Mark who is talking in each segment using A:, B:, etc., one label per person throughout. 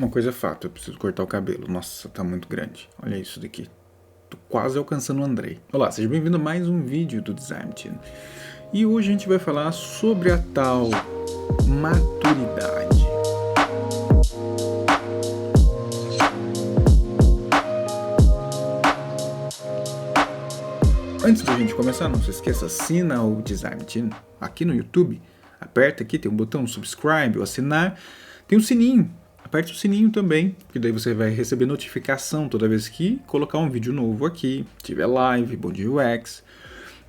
A: Uma coisa é fato, eu preciso cortar o cabelo. Nossa, tá muito grande. Olha isso daqui. Tô quase alcançando o Andrei. Olá, seja bem-vindo a mais um vídeo do Design Team. E hoje a gente vai falar sobre a tal maturidade. Antes da gente começar, não se esqueça, assina o Design Team aqui no YouTube. Aperta aqui, tem um botão subscribe ou assinar. Tem um sininho. Aperte o sininho também, porque daí você vai receber notificação toda vez que colocar um vídeo novo aqui, tiver live, Bom Dia UX.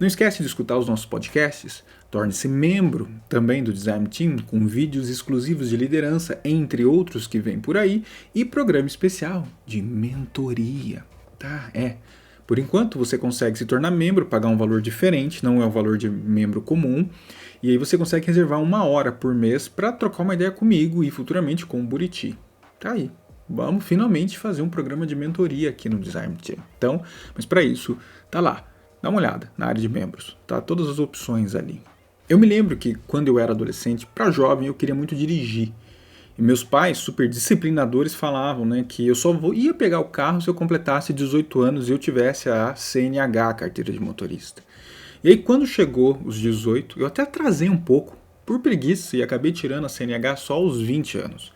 A: Não esquece de escutar os nossos podcasts, torne-se membro também do Design Team, com vídeos exclusivos de liderança, entre outros que vem por aí, e programa especial de mentoria, tá? Por enquanto você consegue se tornar membro, pagar um valor diferente, não é o valor de membro comum, e aí você consegue reservar 1 hora por mês para trocar uma ideia comigo e futuramente com o Buriti. Tá aí. Vamos finalmente fazer um programa de mentoria aqui no Design Team. Então, mas para isso, tá lá. Dá uma olhada na área de membros. Tá todas as opções ali. Eu me lembro que quando eu era adolescente, para jovem, eu queria muito dirigir. E meus pais, super disciplinadores, falavam, né, que eu só ia pegar o carro se eu completasse 18 anos e eu tivesse a CNH, a carteira de motorista. E aí quando chegou os 18, eu até atrasei um pouco, por preguiça, e acabei tirando a CNH só aos 20 anos.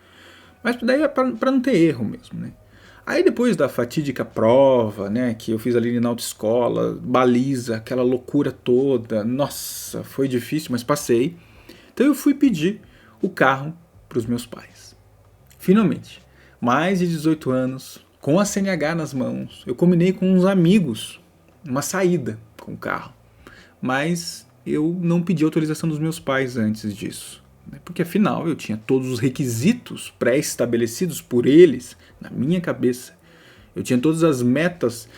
A: Mas daí é para não ter erro mesmo, né? Aí depois da fatídica prova, né, que eu fiz ali na autoescola, baliza, aquela loucura toda, nossa, foi difícil, mas passei. Então eu fui pedir o carro para os meus pais. Finalmente, mais de 18 anos, com a CNH nas mãos, eu combinei com uns amigos uma saída com o carro. Mas eu não pedi autorização dos meus pais antes disso, né? Porque afinal eu tinha todos os requisitos pré-estabelecidos por eles na minha cabeça. Eu tinha todas as metas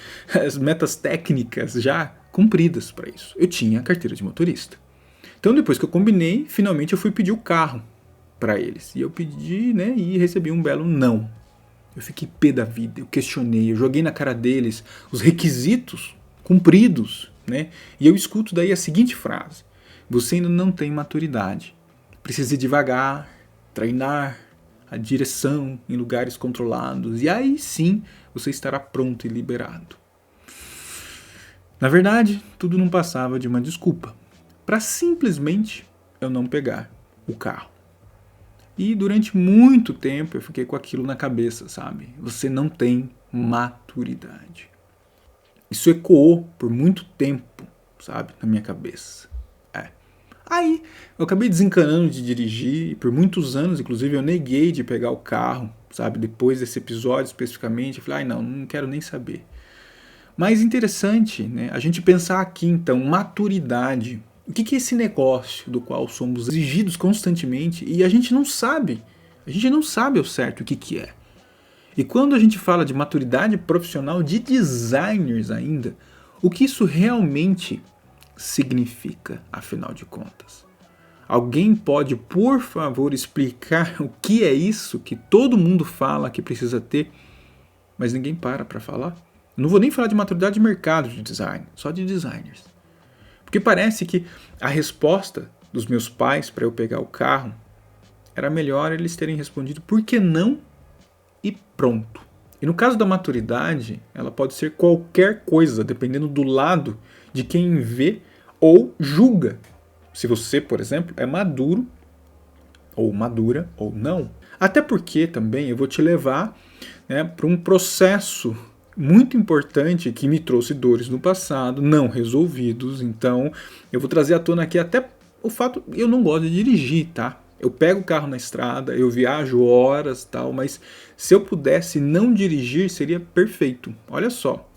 A: técnicas já cumpridas para isso. Eu tinha a carteira de motorista. Então depois que eu combinei, finalmente eu fui pedir o carro para eles. E eu pedi, né, e recebi um belo não. Eu fiquei pé da vida, eu questionei, eu joguei na cara deles os requisitos cumpridos, né? E eu escuto daí a seguinte frase: você ainda não tem maturidade. Precisa ir devagar, treinar a direção em lugares controlados, e aí sim você estará pronto e liberado. Na verdade, tudo não passava de uma desculpa para simplesmente eu não pegar o carro. E durante muito tempo eu fiquei com aquilo na cabeça, sabe? Você não tem maturidade. Isso ecoou por muito tempo, sabe? Na minha cabeça. Aí eu acabei desencanando de dirigir, e por muitos anos, inclusive, eu neguei de pegar o carro, sabe? Depois desse episódio especificamente, eu falei, não quero nem saber. Mas interessante, né? A gente pensar aqui, então, maturidade. O que é esse negócio do qual somos exigidos constantemente e a gente não sabe ao certo o que é. E quando a gente fala de maturidade profissional de designers ainda, o que isso realmente significa, afinal de contas? Alguém pode, por favor, explicar o que é isso que todo mundo fala que precisa ter, mas ninguém para falar? Não vou nem falar de maturidade de mercado de design, só de designers. Porque parece que a resposta dos meus pais para eu pegar o carro era melhor eles terem respondido por que não e pronto. E no caso da maturidade, ela pode ser qualquer coisa, dependendo do lado de quem vê ou julga. Se você, por exemplo, é maduro, ou madura, ou não. Até porque também eu vou te levar, né, para um processo muito importante que me trouxe dores no passado, não resolvidos. Então eu vou trazer à tona aqui até o fato, eu não gosto de dirigir, tá? Eu pego o carro na estrada, eu viajo horas tal, mas se eu pudesse não dirigir seria perfeito. Olha só.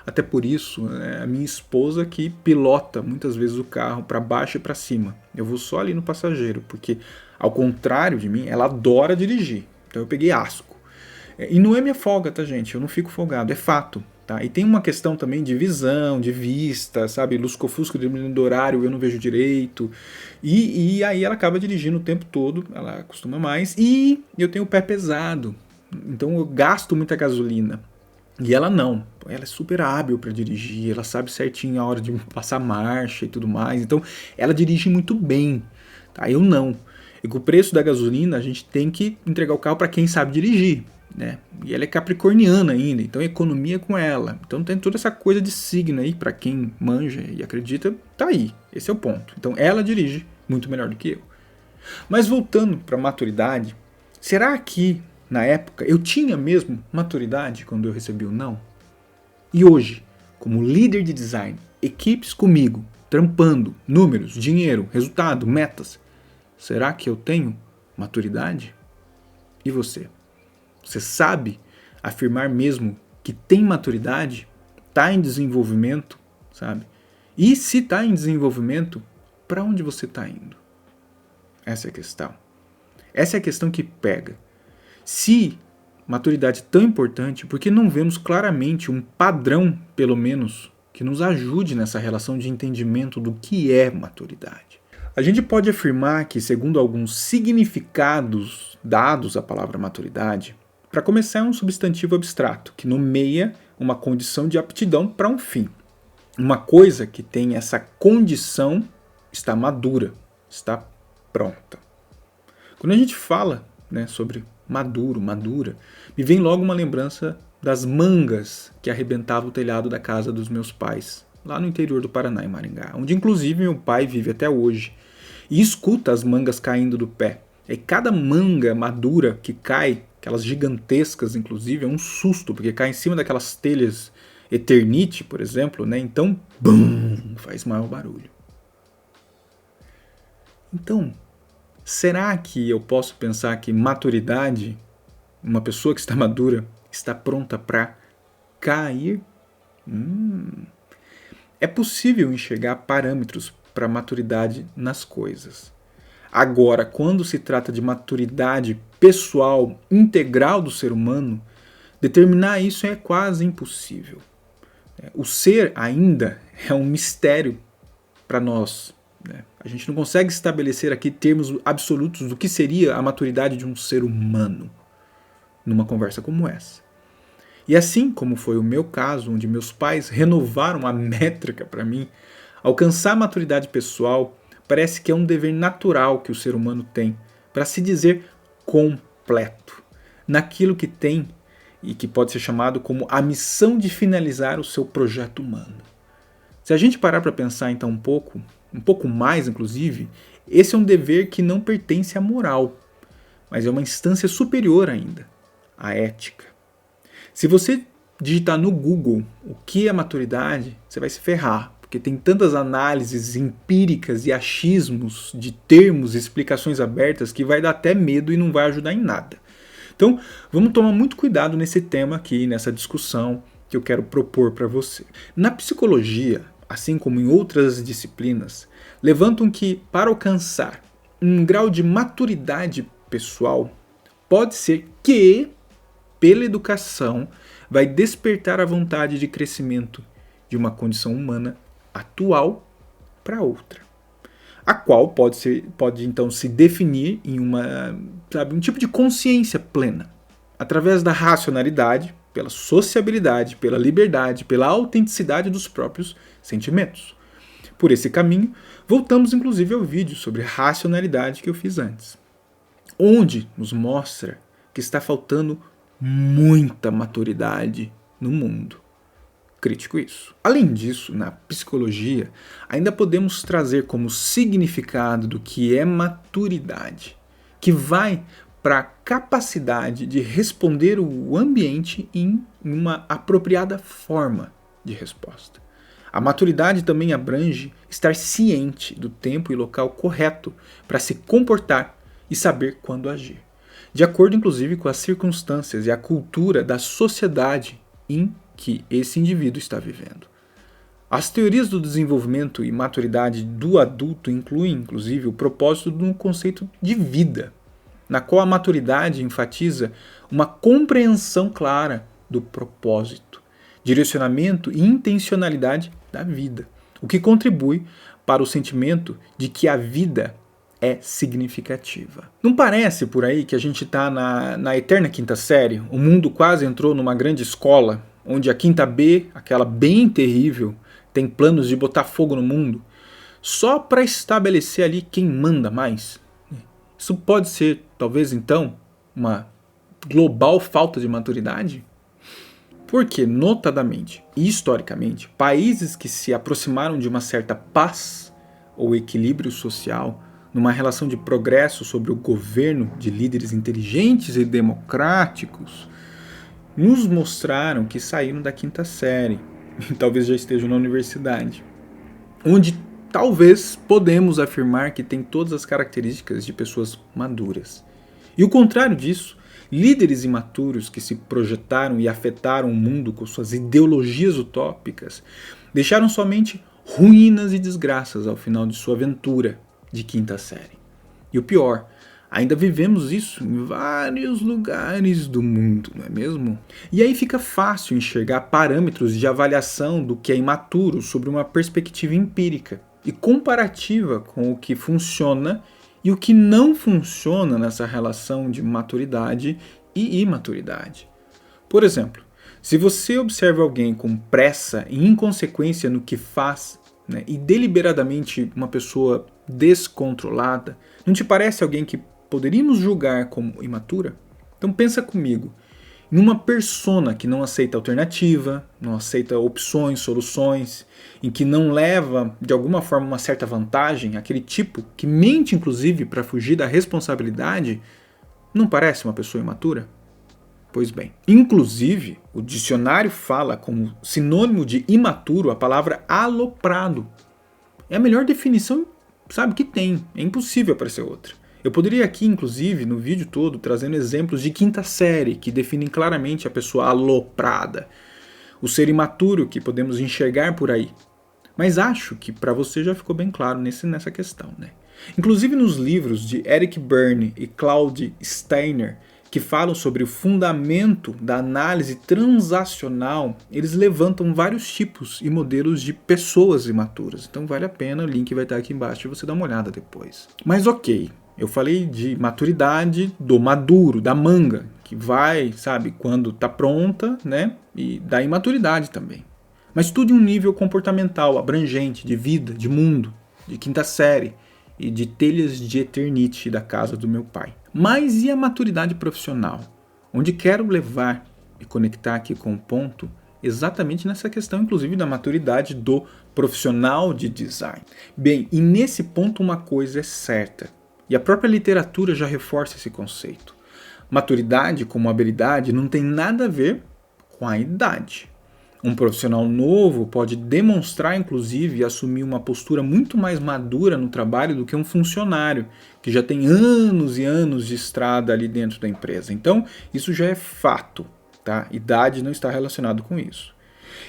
A: Até por isso, né, a minha esposa que pilota muitas vezes o carro para baixo e para cima. Eu vou só ali no passageiro, porque ao contrário de mim, ela adora dirigir. Então eu peguei asco. E não é minha folga, tá, gente? Eu não fico folgado, é fato. Tá? E tem uma questão também de visão, de vista, sabe? Lusco-fusco, dependendo do horário, eu não vejo direito. E aí ela acaba dirigindo o tempo todo, ela acostuma mais. E eu tenho o pé pesado, então eu gasto muita gasolina. E ela não, ela é super hábil para dirigir, ela sabe certinho a hora de passar marcha e tudo mais. Então ela dirige muito bem, tá? Eu não. E com o preço da gasolina, a gente tem que entregar o carro para quem sabe dirigir, né? E ela é capricorniana ainda, então economia com ela. Então tem toda essa coisa de signo aí, para quem manja e acredita, tá aí. Esse é o ponto. Então ela dirige muito melhor do que eu. Mas voltando para maturidade, será que na época eu tinha mesmo maturidade quando eu recebi o não? E hoje, como líder de design, equipes comigo, trampando, números, dinheiro, resultado, metas, será que eu tenho maturidade? E você? Você sabe afirmar mesmo que tem maturidade? Está em desenvolvimento, sabe? E se está em desenvolvimento, para onde você está indo? Essa é a questão. Essa é a questão que pega. Se maturidade é tão importante, por que não vemos claramente um padrão, pelo menos, que nos ajude nessa relação de entendimento do que é maturidade? A gente pode afirmar que, segundo alguns significados dados à palavra maturidade, para começar é um substantivo abstrato, que nomeia uma condição de aptidão para um fim. Uma coisa que tem essa condição está madura, está pronta. Quando a gente fala, né, sobre maduro, madura, me vem logo uma lembrança das mangas que arrebentavam o telhado da casa dos meus pais, lá no interior do Paraná, em Maringá, onde inclusive meu pai vive até hoje, e escuta as mangas caindo do pé. E cada manga madura que cai, aquelas gigantescas inclusive, é um susto, porque cai em cima daquelas telhas Eternite, por exemplo, né? Então, bum, faz maior barulho. Então, será que eu posso pensar que maturidade, uma pessoa que está madura, está pronta para cair? É possível enxergar parâmetros para maturidade nas coisas. Agora, quando se trata de maturidade pessoal, integral do ser humano, determinar isso é quase impossível. O ser ainda é um mistério para nós. A gente não consegue estabelecer aqui termos absolutos do que seria a maturidade de um ser humano numa conversa como essa. E assim como foi o meu caso, onde meus pais renovaram a métrica para mim, alcançar a maturidade pessoal parece que é um dever natural que o ser humano tem para se dizer completo naquilo que tem e que pode ser chamado como a missão de finalizar o seu projeto humano. Se a gente parar para pensar então um pouco mais inclusive, esse é um dever que não pertence à moral, mas é uma instância superior ainda, a ética. Se você digitar no Google o que é maturidade, você vai se ferrar, porque tem tantas análises empíricas e achismos de termos e explicações abertas que vai dar até medo e não vai ajudar em nada. Então, vamos tomar muito cuidado nesse tema aqui, nessa discussão que eu quero propor para você. Na psicologia, assim como em outras disciplinas, levantam que para alcançar um grau de maturidade pessoal, pode ser que, pela educação, vai despertar a vontade de crescimento de uma condição humana atual para outra, a qual pode então se definir em um tipo de consciência plena, através da racionalidade, pela sociabilidade, pela liberdade, pela autenticidade dos próprios sentimentos. Por esse caminho, voltamos inclusive ao vídeo sobre racionalidade que eu fiz antes, onde nos mostra que está faltando muita maturidade no mundo. Critico isso. Além disso, na psicologia, ainda podemos trazer como significado do que é maturidade, que vai para a capacidade de responder o ambiente em uma apropriada forma de resposta. A maturidade também abrange estar ciente do tempo e local correto para se comportar e saber quando agir, de acordo inclusive com as circunstâncias e a cultura da sociedade em que esse indivíduo está vivendo. As teorias do desenvolvimento e maturidade do adulto incluem, inclusive, o propósito de um conceito de vida, na qual a maturidade enfatiza uma compreensão clara do propósito, direcionamento e intencionalidade da vida, o que contribui para o sentimento de que a vida é significativa. Não parece por aí que a gente está na eterna quinta série? O mundo quase entrou numa grande escola, onde a quinta B, aquela bem terrível, tem planos de botar fogo no mundo, só para estabelecer ali quem manda mais. Isso pode ser, talvez então, uma global falta de maturidade? Porque, notadamente e historicamente, países que se aproximaram de uma certa paz ou equilíbrio social, numa relação de progresso sobre o governo de líderes inteligentes e democráticos, nos mostraram que saíram da quinta série, e talvez já estejam na universidade, onde talvez podemos afirmar que tem todas as características de pessoas maduras. E o contrário disso, líderes imaturos que se projetaram e afetaram o mundo com suas ideologias utópicas, deixaram somente ruínas e desgraças ao final de sua aventura de quinta série. E o pior, ainda vivemos isso em vários lugares do mundo, não é mesmo? E aí fica fácil enxergar parâmetros de avaliação do que é imaturo sobre uma perspectiva empírica e comparativa com o que funciona e o que não funciona nessa relação de maturidade e imaturidade. Por exemplo, se você observa alguém com pressa e inconsequência no que faz, né, e deliberadamente uma pessoa descontrolada, não te parece alguém que poderíamos julgar como imatura? Então pensa comigo, numa persona que não aceita alternativa, não aceita opções, soluções, em que não leva de alguma forma uma certa vantagem, aquele tipo que mente inclusive para fugir da responsabilidade, não parece uma pessoa imatura? Pois bem, inclusive o dicionário fala como sinônimo de imaturo a palavra aloprado. É a melhor definição, sabe, que tem, é impossível aparecer outra. Eu poderia aqui, inclusive, no vídeo todo, trazendo exemplos de quinta série que definem claramente a pessoa aloprada, o ser imaturo que podemos enxergar por aí. Mas acho que para você já ficou bem claro nessa questão, né? Inclusive nos livros de Eric Berne e Claude Steiner, que falam sobre o fundamento da análise transacional, eles levantam vários tipos e modelos de pessoas imaturas. Então vale a pena, o link vai estar aqui embaixo e você dá uma olhada depois. Mas ok, eu falei de maturidade do maduro, da manga, que vai, sabe, quando está pronta, né? E da imaturidade também. Mas tudo em um nível comportamental, abrangente, de vida, de mundo, de quinta série e de telhas de eternite da casa do meu pai. Mas e a maturidade profissional? Onde quero levar e conectar aqui com o ponto, exatamente nessa questão, inclusive, da maturidade do profissional de design. Bem, e nesse ponto uma coisa é certa, e a própria literatura já reforça esse conceito. Maturidade como habilidade não tem nada a ver com a idade. Um profissional novo pode demonstrar, inclusive, e assumir uma postura muito mais madura no trabalho do que um funcionário, que já tem anos e anos de estrada ali dentro da empresa. Então, isso já é fato, tá? Idade não está relacionado com isso.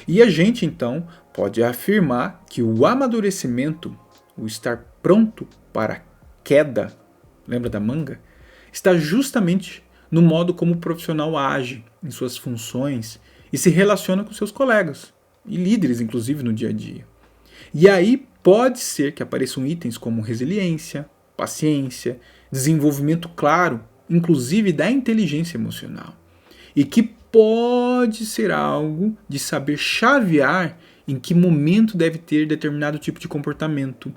A: E a gente, então, pode afirmar que o amadurecimento, o estar pronto para a queda, lembra da manga? Está justamente no modo como o profissional age em suas funções e se relaciona com seus colegas e líderes, inclusive, no dia a dia. E aí pode ser que apareçam itens como resiliência, paciência, desenvolvimento claro, inclusive da inteligência emocional. E que pode ser algo de saber chavear em que momento deve ter determinado tipo de comportamento,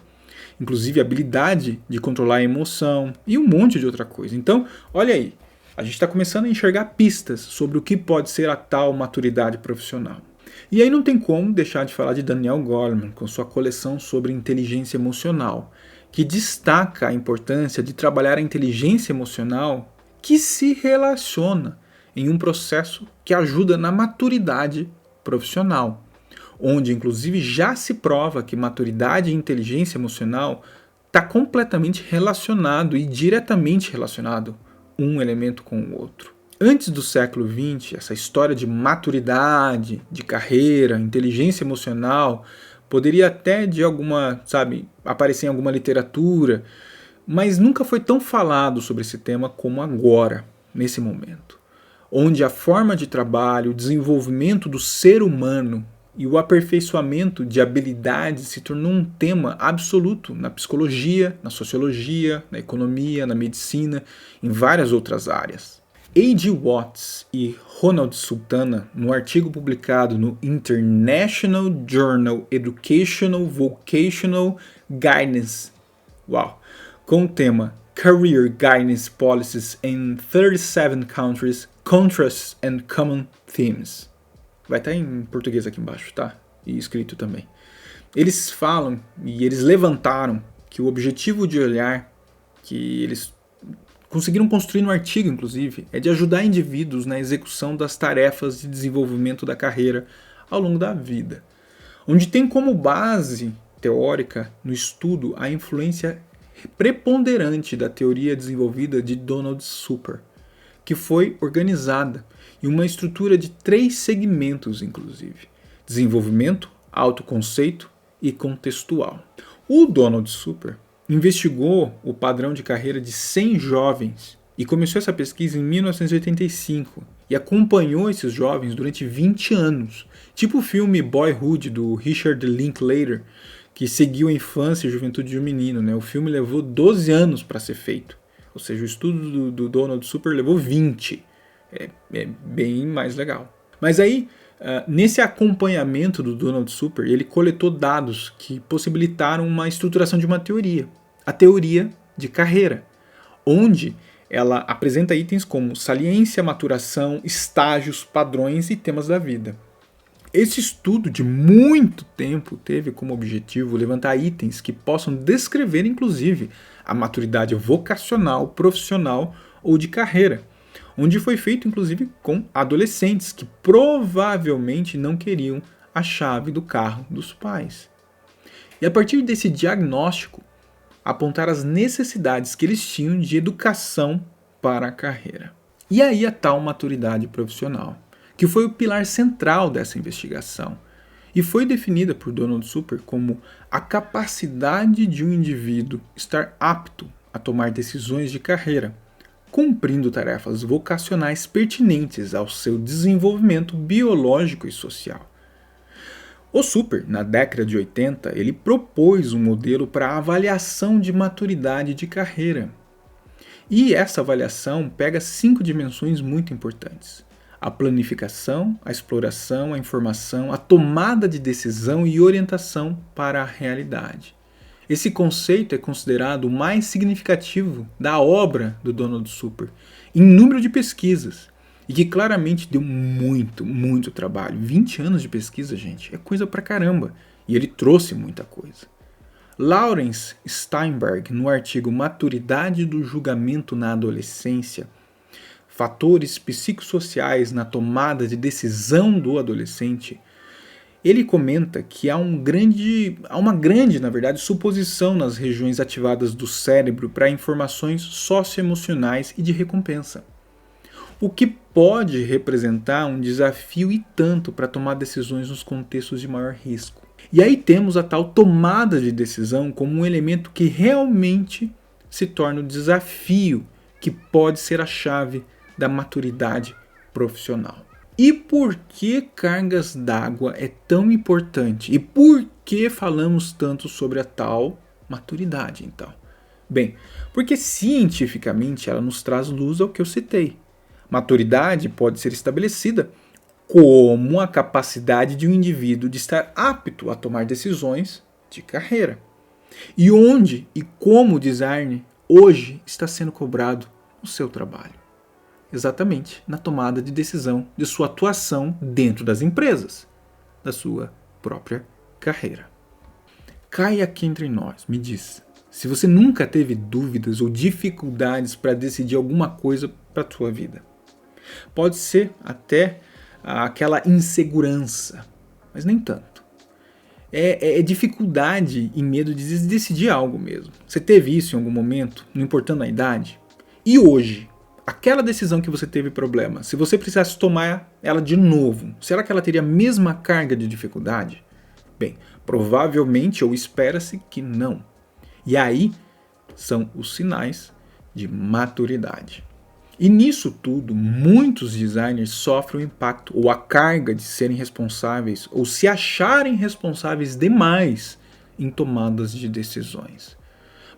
A: inclusive a habilidade de controlar a emoção e um monte de outra coisa. Então, olha aí, a gente está começando a enxergar pistas sobre o que pode ser a tal maturidade profissional. E aí não tem como deixar de falar de Daniel Goleman com sua coleção sobre inteligência emocional, que destaca a importância de trabalhar a inteligência emocional que se relaciona em um processo que ajuda na maturidade profissional, onde inclusive já se prova que maturidade e inteligência emocional está completamente relacionado e diretamente relacionado um elemento com o outro. Antes do século XX, essa história de maturidade, de carreira, inteligência emocional, poderia até de alguma, sabe, aparecer em alguma literatura, mas nunca foi tão falado sobre esse tema como agora, nesse momento, onde a forma de trabalho, o desenvolvimento do ser humano e o aperfeiçoamento de habilidades se tornou um tema absoluto na psicologia, na sociologia, na economia, na medicina, em várias outras áreas. A.G. Watts e Ronald Sultana, no artigo publicado no International Journal Educational Vocational Guidance, com o tema Career Guidance Policies in 37 Countries, Contrasts and Common Themes. Vai estar em português aqui embaixo, tá? E escrito também. Eles falam e eles levantaram que o objetivo de olhar que eles conseguiram construir no artigo, inclusive, é de ajudar indivíduos na execução das tarefas de desenvolvimento da carreira ao longo da vida, onde tem como base teórica no estudo a influência preponderante da teoria desenvolvida de Donald Super, que foi organizada em uma estrutura de 3 segmentos, inclusive: desenvolvimento, autoconceito e contextual. O Donald Super investigou o padrão de carreira de 100 jovens e começou essa pesquisa em 1985 e acompanhou esses jovens durante 20 anos, tipo o filme Boyhood, do Richard Linklater, que seguiu a infância e juventude de um menino, né? O filme levou 12 anos para ser feito, ou seja, o estudo do Donald Super levou 20. É bem mais legal. Mas aí, nesse acompanhamento do Donald Super, ele coletou dados que possibilitaram uma estruturação de uma teoria, a teoria de carreira, onde ela apresenta itens como saliência, maturação, estágios, padrões e temas da vida. Esse estudo de muito tempo teve como objetivo levantar itens que possam descrever, inclusive, a maturidade vocacional, profissional ou de carreira, onde foi feito, inclusive, com adolescentes que provavelmente não queriam a chave do carro dos pais. E a partir desse diagnóstico, apontar as necessidades que eles tinham de educação para a carreira. E aí a tal maturidade profissional, que foi o pilar central dessa investigação, e foi definida por Donald Super como a capacidade de um indivíduo estar apto a tomar decisões de carreira, cumprindo tarefas vocacionais pertinentes ao seu desenvolvimento biológico e social. O Super, na década de 80, ele propôs um modelo para a avaliação de maturidade de carreira. E essa avaliação pega 5 dimensões muito importantes: a planificação, a exploração, a informação, a tomada de decisão e orientação para a realidade. Esse conceito é considerado o mais significativo da obra do Donald Super, em número de pesquisas, e que claramente deu muito trabalho. 20 anos de pesquisa, gente, é coisa pra caramba, e ele trouxe muita coisa. Lawrence Steinberg, no artigo Maturidade do Julgamento na Adolescência, Fatores Psicossociais na Tomada de Decisão do Adolescente, ele comenta que há uma grande, na verdade, suposição nas regiões ativadas do cérebro para informações socioemocionais e de recompensa, o que pode representar um desafio e tanto para tomar decisões nos contextos de maior risco. E aí temos a tal tomada de decisão como um elemento que realmente se torna o desafio que pode ser a chave da maturidade profissional. E por que cargas d'água é tão importante? E por que falamos tanto sobre a tal maturidade, então? Bem, porque cientificamente ela nos traz luz ao que eu citei. Maturidade pode ser estabelecida como a capacidade de um indivíduo de estar apto a tomar decisões de carreira. E onde e como o design hoje está sendo cobrado no seu trabalho. Exatamente na tomada de decisão de sua atuação dentro das empresas, da sua própria carreira. Cai aqui entre nós, me diz, se você nunca teve dúvidas ou dificuldades para decidir alguma coisa para a sua vida. Pode ser até aquela insegurança, mas nem tanto. É dificuldade e medo de decidir algo mesmo. Você teve isso em algum momento, não importando a idade? E hoje, aquela decisão que você teve problema, se você precisasse tomar ela de novo, será que ela teria a mesma carga de dificuldade? Bem, provavelmente ou espera-se que não. E aí são os sinais de maturidade. E nisso tudo, muitos designers sofrem o impacto ou a carga de serem responsáveis ou se acharem responsáveis demais em tomadas de decisões.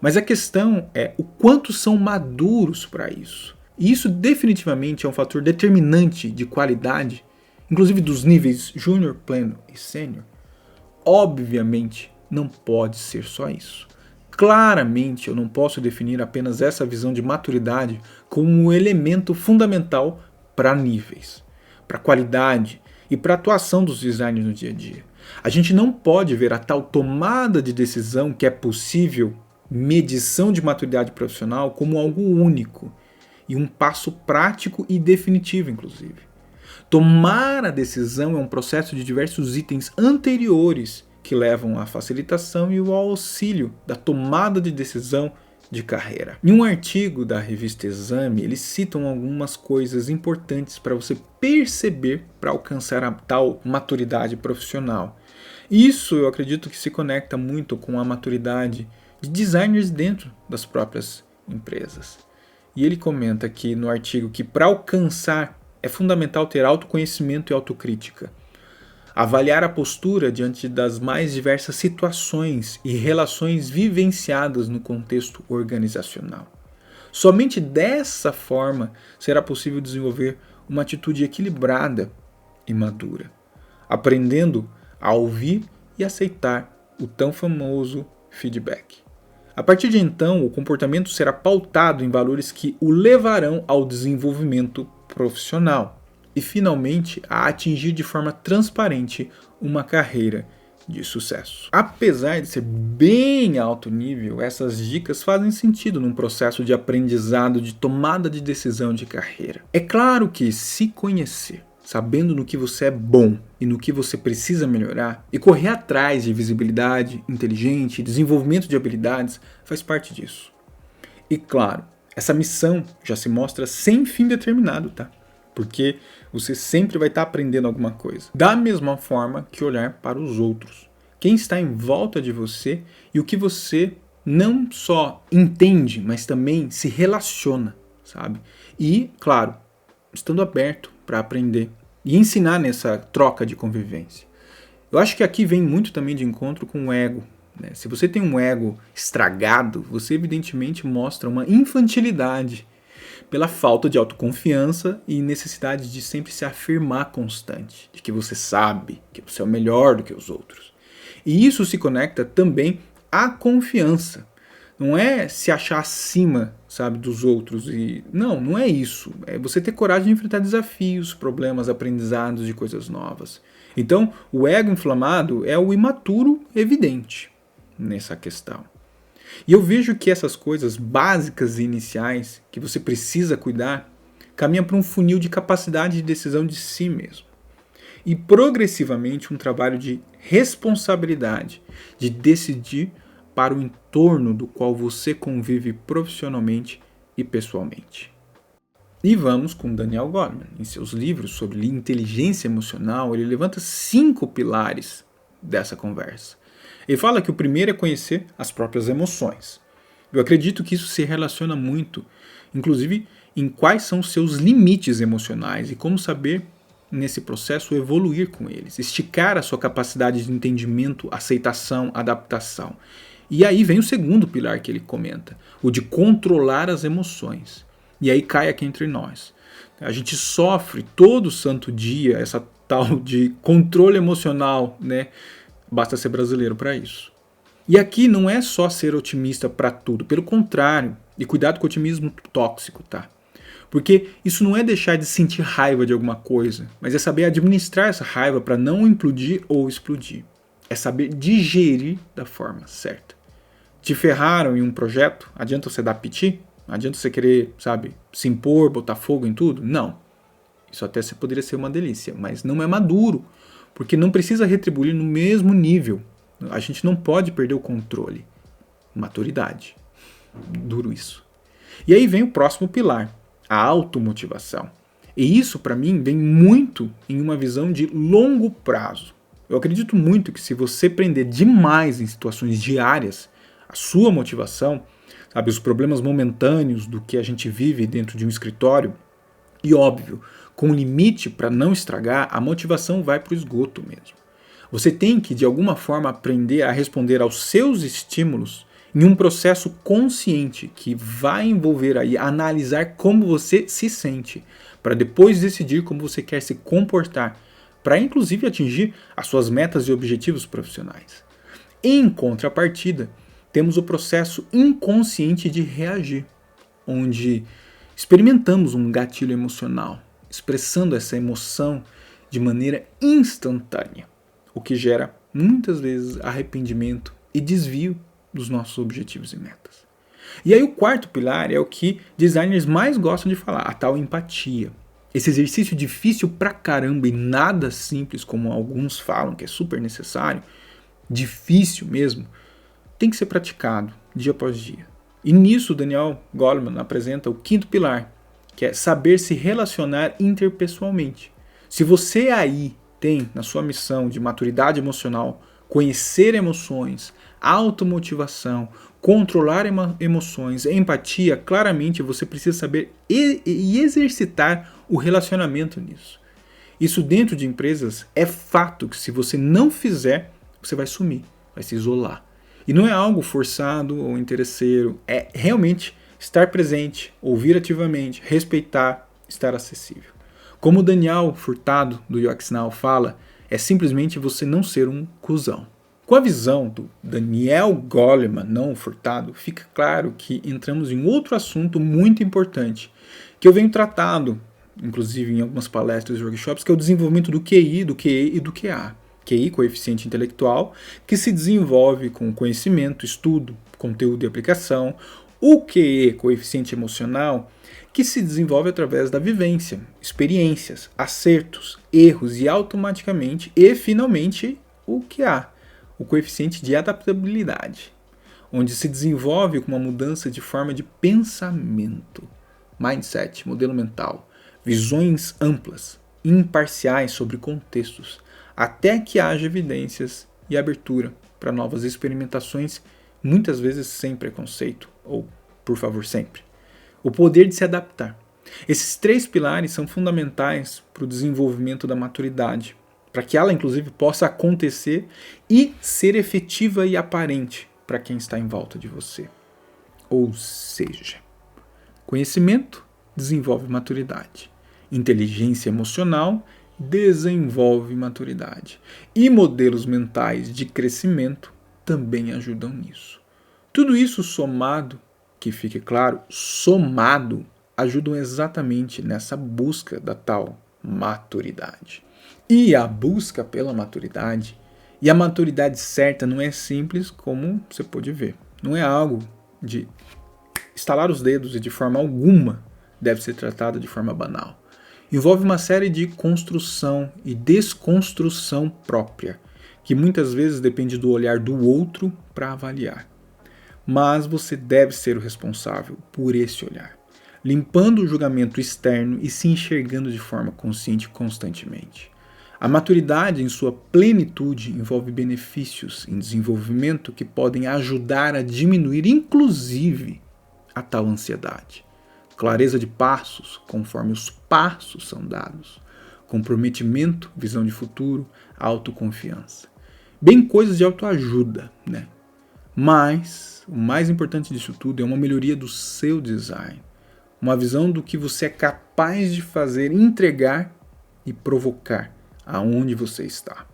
A: Mas a questão é o quanto são maduros para isso. E isso definitivamente é um fator determinante de qualidade, inclusive dos níveis júnior, pleno e sênior. Obviamente, não pode ser só isso. claramente eu não posso definir apenas essa visão de maturidade como um elemento fundamental para níveis, para qualidade e para a atuação dos designers no dia a dia. A gente não pode ver a tal tomada de decisão que é possível, medição de maturidade profissional, como algo único e um passo prático e definitivo, inclusive. Tomar a decisão é um processo de diversos itens anteriores que levam à facilitação e ao auxílio da tomada de decisão de carreira. Em um artigo da revista Exame, eles citam algumas coisas importantes para você perceber para alcançar a tal maturidade profissional. Isso eu acredito que se conecta muito com a maturidade de designers dentro das próprias empresas. E ele comenta aqui no artigo que para alcançar é fundamental ter autoconhecimento e autocrítica. Avaliar a postura diante das mais diversas situações e relações vivenciadas no contexto organizacional. Somente dessa forma será possível desenvolver uma atitude equilibrada e madura, aprendendo a ouvir e aceitar o tão famoso feedback. A partir de então, o comportamento será pautado em valores que o levarão ao desenvolvimento profissional e, finalmente, a atingir de forma transparente uma carreira de sucesso. Apesar de ser bem alto nível, essas dicas fazem sentido num processo de aprendizado, de tomada de decisão de carreira. É claro que se conhecer, sabendo no que você é bom e no que você precisa melhorar, e correr atrás de visibilidade inteligente, desenvolvimento de habilidades, faz parte disso. E claro, essa missão já se mostra sem fim determinado, tá? Porque você sempre vai estar aprendendo alguma coisa. Da mesma forma que olhar para os outros. Quem está em volta de você e o que você não só entende, mas também se relaciona, sabe? E, claro, estando aberto para aprender e ensinar nessa troca de convivência. Eu acho que aqui vem muito também de encontro com o ego. Né? Se você tem um ego estragado, você evidentemente mostra uma infantilidade pela falta de autoconfiança e necessidade de sempre se afirmar constante, de que você sabe, que você é o melhor do que os outros. E isso se conecta também à confiança. Não é se achar acima, sabe, dos outros. Não é isso. É você ter coragem de enfrentar desafios, problemas, aprendizados de coisas novas. Então, o ego inflamado é o imaturo evidente nessa questão. E eu vejo que essas coisas básicas e iniciais que você precisa cuidar caminham para um funil de capacidade de decisão de si mesmo. E progressivamente um trabalho de responsabilidade, de decidir para o entorno do qual você convive profissionalmente e pessoalmente. E vamos com Daniel Goleman. Em seus livros sobre inteligência emocional, ele levanta 5 pilares dessa conversa. Ele fala que o primeiro é conhecer as próprias emoções. Eu acredito que isso se relaciona muito, inclusive, em quais são os seus limites emocionais e como saber, nesse processo, evoluir com eles, esticar a sua capacidade de entendimento, aceitação, adaptação. E aí vem o segundo pilar que ele comenta, o de controlar as emoções. E aí cai aqui entre nós. A gente sofre todo santo dia essa tal de controle emocional, né? Basta ser brasileiro para isso. E aqui não é só ser otimista para tudo, pelo contrário, e cuidado com o otimismo tóxico, tá? Porque isso não é deixar de sentir raiva de alguma coisa, mas é saber administrar essa raiva para não implodir ou explodir. É saber digerir da forma certa. Te ferraram em um projeto? Adianta você dar piti? Adianta você querer, sabe, se impor, botar fogo em tudo? Não. Isso até poderia ser uma delícia, mas não é maduro. Porque não precisa retribuir no mesmo nível. A gente não pode perder o controle. Maturidade. Duro isso. E aí vem o próximo pilar, a automotivação. E isso, para mim, vem muito em uma visão de longo prazo. Eu acredito muito que se você prender demais em situações diárias, a sua motivação, sabe, os problemas momentâneos do que a gente vive dentro de um escritório, e óbvio, com limite para não estragar, a motivação vai para o esgoto mesmo. Você tem que, de alguma forma, aprender a responder aos seus estímulos em um processo consciente que vai envolver aí analisar como você se sente, para depois decidir como você quer se comportar, para inclusive atingir as suas metas e objetivos profissionais. Em contrapartida, temos o processo inconsciente de reagir, onde experimentamos um gatilho emocional, expressando essa emoção de maneira instantânea, o que gera muitas vezes arrependimento e desvio dos nossos objetivos e metas. E aí o quarto pilar é o que designers mais gostam de falar, a tal empatia. Esse exercício difícil pra caramba e nada simples como alguns falam que é super necessário, difícil mesmo, tem que ser praticado dia após dia. E nisso Daniel Goleman apresenta o quinto pilar, que é saber se relacionar interpessoalmente. Se você aí tem na sua missão de maturidade emocional, conhecer emoções, automotivação, controlar emoções, empatia, claramente você precisa saber e exercitar o relacionamento nisso. Isso dentro de empresas é fato que se você não fizer, você vai sumir, vai se isolar. E não é algo forçado ou interesseiro, é realmente estar presente, ouvir ativamente, respeitar, estar acessível. Como o Daniel Furtado, do UX Now, fala, é simplesmente você não ser um cuzão. Com a visão do Daniel Goleman, não Furtado, fica claro que entramos em outro assunto muito importante, que eu venho tratado, inclusive em algumas palestras e workshops, que é o desenvolvimento do QI, do QE e do QA. QI, coeficiente intelectual, que se desenvolve com conhecimento, estudo, conteúdo e aplicação. O QE, coeficiente emocional, que se desenvolve através da vivência, experiências, acertos, erros e automaticamente, e finalmente, o QA, o coeficiente de adaptabilidade, onde se desenvolve com uma mudança de forma de pensamento, mindset, modelo mental, visões amplas, imparciais sobre contextos, até que haja evidências e abertura para novas experimentações, muitas vezes sem preconceito, ou, por favor, sempre. O poder de se adaptar. Esses três pilares são fundamentais para o desenvolvimento da maturidade, para que ela, inclusive, possa acontecer e ser efetiva e aparente para quem está em volta de você. Ou seja, conhecimento desenvolve maturidade, inteligência emocional desenvolve maturidade e modelos mentais de crescimento também ajudam nisso. Tudo isso somado, que fique claro, somado, ajudam exatamente nessa busca da tal maturidade. E a busca pela maturidade, e a maturidade certa não é simples como você pode ver. Não é algo de estalar os dedos e de forma alguma deve ser tratada de forma banal. Envolve uma série de construção e desconstrução própria, que muitas vezes depende do olhar do outro para avaliar. Mas você deve ser o responsável por esse olhar, limpando o julgamento externo e se enxergando de forma consciente constantemente. A maturidade em sua plenitude envolve benefícios em desenvolvimento que podem ajudar a diminuir, inclusive, a tal ansiedade. Clareza de passos, conforme os passos são dados. Comprometimento, visão de futuro, autoconfiança. Bem coisas de autoajuda, né? Mas o mais importante disso tudo é uma melhoria do seu design. Uma visão do que você é capaz de fazer, entregar e provocar aonde você está.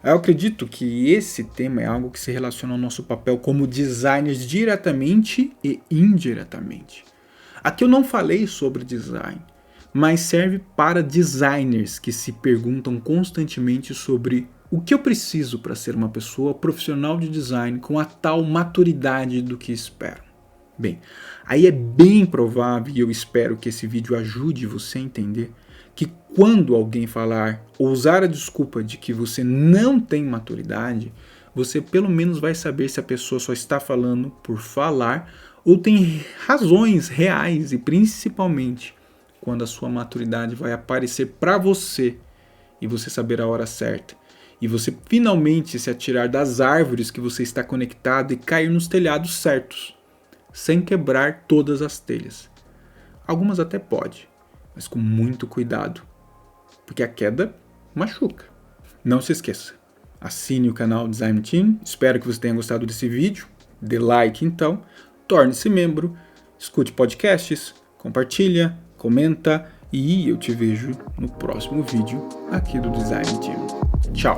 A: Eu acredito que esse tema é algo que se relaciona ao nosso papel como designers diretamente e indiretamente. Aqui eu não falei sobre design, mas serve para designers que se perguntam constantemente sobre o que eu preciso para ser uma pessoa profissional de design com a tal maturidade do que espero. Bem, aí é bem provável, e eu espero que esse vídeo ajude você a entender, que quando alguém falar ou usar a desculpa de que você não tem maturidade, você pelo menos vai saber se a pessoa só está falando por falar ou tem razões reais e principalmente quando a sua maturidade vai aparecer para você e você saber a hora certa e você finalmente se atirar das árvores que você está conectado e cair nos telhados certos, sem quebrar todas as telhas. Algumas até pode, mas com muito cuidado, porque a queda machuca. Não se esqueça, assine o canal Design Team, espero que você tenha gostado desse vídeo, dê like então, torne-se membro, escute podcasts, compartilha, comenta e eu te vejo no próximo vídeo aqui do Design Team. Tchau!